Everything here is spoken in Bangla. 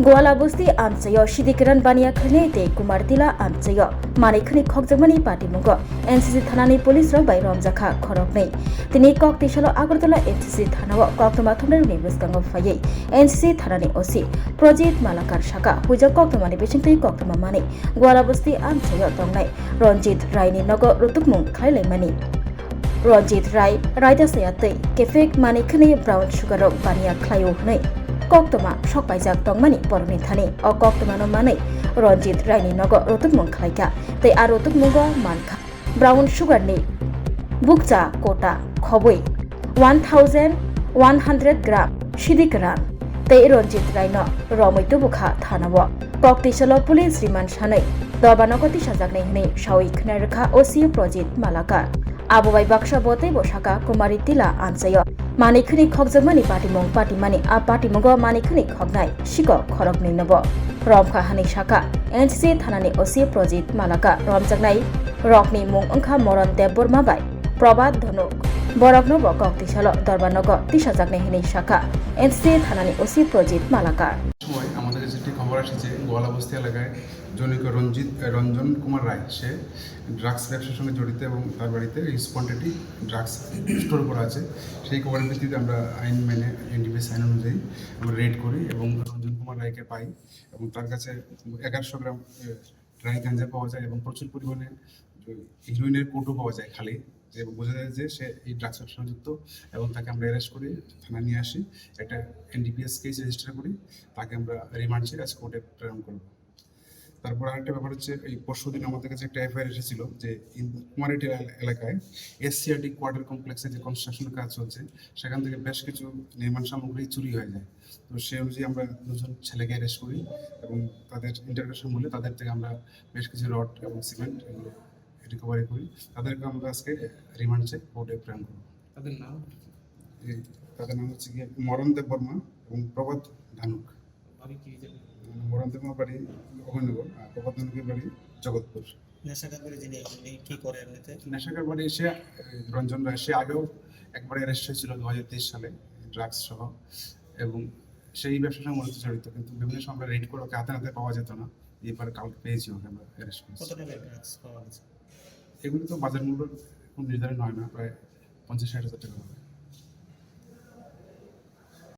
Goala Busti Amsayo, Shidikiran Bania Kranete, Kumartila Amsayo, Manikani Kokzamani Party Mungo, NCC Thanani Police by Romzaka, Korokne. The Nikok Tishalo Agartala NCC Thanawa, Koktomatuna Nibusgang of Faye, NCC Thanani Osi, Project Malakar Shaka, which a Koktomani Bishing Koktama Mani, Goala Busti Amsayo Tongnai, Ronjit Raini Nogo Rutukmung, Kaile Mani. Ronjit Rai, Raida Sayate, Kefek Manikani Brown Sugar Bania Klayo Nay. Koktoma shock by Jack Tongmani, Porni Thani, or Koktomano Mane, Ronjit Raini Nogo, Rotukmung Klaika, they are Rotukmungo Manka, Brown Sugar Ni, Bukja Kota, Kobwe, 1,100 gram, Shidikaran, they Ronjit Raino, Romy Tubuka, Thanawa, Koktishalo Police Riman Shane, Dobanokoti Shazakne, Shawi Knerka, Osi Project Malaka, Abubai Baksha Bote Boshaka, Kumaritila, Ansayo. Manikuni Kokzamani Party Mong Party Money, a Party Mongo Manikuni Kognai, Shiko, Korokni Nobo, Romka Hani Shaka, NCC Thanani Osi Project Malaka, Romzagnai, Rockni Mung Unka Moron de Burmabai, Probat Donok, Borok Nobo Kok Tishalo, Dorbanogo, Tishazakne Hini Shaka, NCC Thanani Osi Project Malaka. আমাদের কাছে একটি খবর আসছে গোয়ালা বস্তি এলাকায় জনৈক রঞ্জন কুমার রায় সে ড্রাগস ব্যবসার সঙ্গে জড়িত এবং তার বাড়িতে হিউজ কোয়ান্টিটি ড্রাগস স্টোর করা আছে। সেই খবরের ভিত্তিতে আমরা আইন মেনে এনডিপিএস আইন অনুযায়ী আমরা রেড করি এবং রঞ্জন কুমার রায়কে পাই এবং তার কাছে 1100 গ্রাম ড্রাই গাঁজা পাওয়া যায় এবং প্রচুর পরিমাণে হিরোইনের কোটও পাওয়া যায় খালি, এবং বোঝা যায় যে সে এই ড্রাগস ব্যবসার সঙ্গে যুক্ত এবং তাকে আমরা অ্যারেস্ট করি, থানায় নিয়ে আসি, একটা এনডিপিএস কেস রেজিস্টার করি, তাকে আমরা রিমান্ড চেয়ে আজ কোর্টে প্রেরণ করব। তারপর আরেকটা ব্যাপার হচ্ছে এই পরশুদিন আমাদের কাছে একটা এফআইআর এসেছিল যে কুমারহাটি এলাকায় এসসিআরটি কোয়ার্টার কমপ্লেক্সে যে কনস্ট্রাকশনের কাজ চলছে সেখান থেকে বেশ কিছু নির্মাণ সামগ্রী চুরি হয়ে যায়। তো সেই অনুযায়ী আমরা দুজন ছেলেকে অ্যারেস্ট করি এবং তাদের ইন্টারোগেশন মূল্যে তাদের থেকে আমরা বেশ কিছু রড এবং সিমেন্ট এগুলো রিকভারি করি। তাদেরকে আমরা আজকে রিমান্ড চেয়ে কোর্টে প্রেরণ করব। তাদের নাম হচ্ছে গিয়ে মরণ দেব বর্মা এবং প্রভাত ধানুক। মরণ দেব বর্মার বাড়ি অভয়নগর, আর প্রভাত ধানুকের বাড়ি জগৎপুর। নেশাকার বাড়ি এসে রঞ্জন রায় সে আগেও একবার অ্যারেস্ট হয়েছিল 2023 সালে ড্রাগস সহ, এবং সেই ব্যবসার সঙ্গে মূলত জড়িত, কিন্তু বিভিন্ন সময় আমরা রেড করে ওকে হাতে হাতে পাওয়া যেত না, এবার কালকে পেয়েছি ওকে আমরা অ্যারেস্ট করেছি। এগুলি তো বাজার মূল্য এখন নির্ধারণ হয় না, প্রায় 50-60 হাজার টাকা হবে।